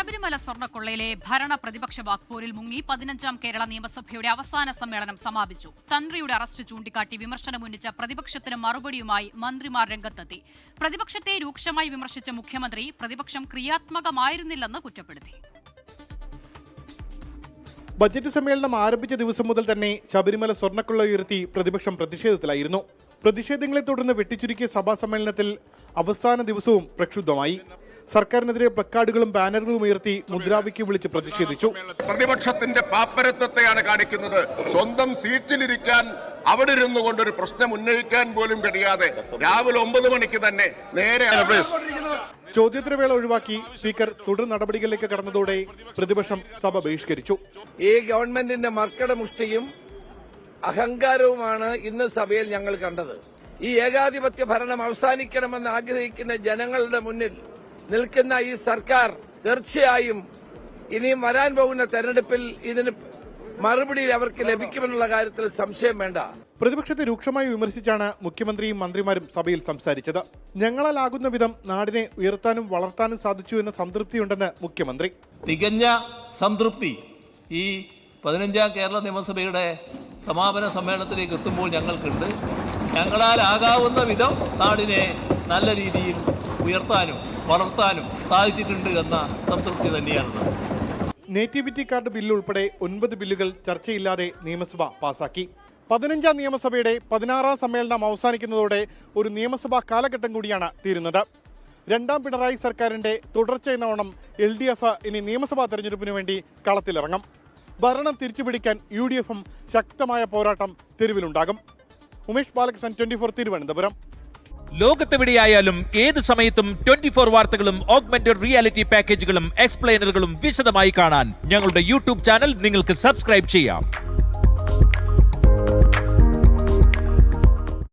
ശബരിമല സ്വർണ്ണക്കൊള്ളയിലെ ഭരണ പ്രതിപക്ഷ വാക്പോരിൽ മുങ്ങി 15ാം കേരള നിയമസഭയുടെ അവസാന സമ്മേളനം സമാപിച്ചു. തന്ത്രിയുടെ അറസ്റ്റ് ചൂണ്ടിക്കാട്ടി വിമർശനമുന്നയിച്ച പ്രതിപക്ഷത്തിന് മറുപടിയുമായി മന്ത്രിമാർ രംഗത്തെത്തി. പ്രതിപക്ഷത്തെ രൂക്ഷമായി വിമർശിച്ച മുഖ്യമന്ത്രി പ്രതിപക്ഷം ക്രിയാത്മകമായിരുന്നില്ലെന്ന് കുറ്റപ്പെടുത്തി. ബജറ്റ് സമ്മേളനം ആരംഭിച്ച ദിവസം മുതൽ തന്നെ ശബരിമല സ്വർണ്ണക്കൊള്ള ഉയർത്തി പ്രതിപക്ഷം പ്രതിഷേധത്തിലായിരുന്നു. പ്രതിഷേധങ്ങളെ തുടർന്ന് വെട്ടിച്ചുരുക്കിയ സഭാ സമ്മേളനത്തിൽ അവസാന ദിവസവും പ്രക്ഷുബ്ധമായി. സർക്കാരിനെതിരെ പ്ലക്കാർഡുകളും ബാനറുകളും ഉയർത്തി മുദ്രാവാക്യം വിളിച്ച് പ്രതിഷേധിച്ചു. പ്രതിപക്ഷത്തിന്റെ പാപ്പരത്വത്തെയാണ് കാണിക്കുന്നത്. സ്വന്തം സീറ്റിലിരിക്കാൻ അവിടെ ഇരുന്നു കൊണ്ടൊരു പ്രശ്നം ഉന്നയിക്കാൻ പോലും കഴിയാതെ രാവിലെ 9 മണിക്ക് തന്നെ നേരെ ചോദ്യോത്തരവേള ഒഴിവാക്കി സ്പീക്കർ തുടർ നടപടികളിലേക്ക് കടന്നതോടെ പ്രതിപക്ഷം സഭ ബഹിഷ്കരിച്ചു. ഈ ഗവൺമെന്റിന്റെ മർക്കട മുഷ്ടിയും അഹങ്കാരവുമാണ് ഇന്ന് സഭയിൽ ഞങ്ങൾ കണ്ടത്. ഈ ഏകാധിപത്യ ഭരണം അവസാനിക്കണമെന്ന് ആഗ്രഹിക്കുന്ന ജനങ്ങളുടെ മുന്നിൽ നിൽക്കുന്ന ഈ സർക്കാർ തീർച്ചയായും ഇനിയും വരാൻ പോകുന്ന തെരഞ്ഞെടുപ്പിൽ ഇതിന് മറുപടി അവർക്ക് ലഭിക്കുമെന്നുള്ള കാര്യത്തിൽ സംശയം വേണ്ട. പ്രതിപക്ഷത്തെ രൂക്ഷമായി വിമർശിച്ചാണ് മുഖ്യമന്ത്രിയും മന്ത്രിമാരും സഭയിൽ സംസാരിച്ചത്. ഞങ്ങളാലാകുന്ന വിധം നാടിനെ ഉയർത്താനും വളർത്താനും സാധിച്ചു എന്ന സംതൃപ്തിയുണ്ടെന്ന് മുഖ്യമന്ത്രി. തികഞ്ഞ സംതൃപ്തി ഈ 15ാം കേരള നിയമസഭയുടെ സമാപന സമ്മേളനത്തിലേക്ക് എത്തുമ്പോൾ ഞങ്ങൾക്കുണ്ട്. ഞങ്ങളാലാകാവുന്ന വിധം നാടിനെ നല്ല രീതിയിൽ ഉയർത്താനും വളർത്താനും സാധിച്ചിട്ടുണ്ട് എന്ന സംതൃപ്തി തന്നെയാണുള്ളത്. നേറ്റിവിറ്റി കാർഡ് ബില്ല് ഉൾപ്പെടെ 9 ബില്ലുകൾ ചർച്ചയില്ലാതെ നിയമസഭ പാസാക്കി. 15ാം നിയമസഭയുടെ 16ാം സമ്മേളനം അവസാനിക്കുന്നതോടെ ഒരു നിയമസഭാ കാലഘട്ടം കൂടിയാണ് തീരുന്നത്. 2ാം പിണറായി സർക്കാരിന്റെ തുടർച്ച എന്നോണം LDF ഇനി നിയമസഭാ തെരഞ്ഞെടുപ്പിനു വേണ്ടി കളത്തിലിറങ്ങും. ഭരണം തിരിച്ചുപിടിക്കാൻ UDFും ശക്തമായ പോരാട്ടം തെരുവിലുണ്ടാകും. ഉമേഷ് ബാലകൃഷ്ണൻ, 24 തിരുവനന്തപുരം. ലോകത്തെവിടെയായാലും ഏത് സമയത്തും 24 വാർത്തകളും ഓഗ്മെന്റഡ് റിയാലിറ്റി പാക്കേജുകളും എക്സ്പ്ലെയിനറുകളും വിശദമായി കാണാൻ ഞങ്ങളുടെ YouTube ചാനൽ നിങ്ങൾക്ക് സബ്സ്ക്രൈബ് ചെയ്യാം.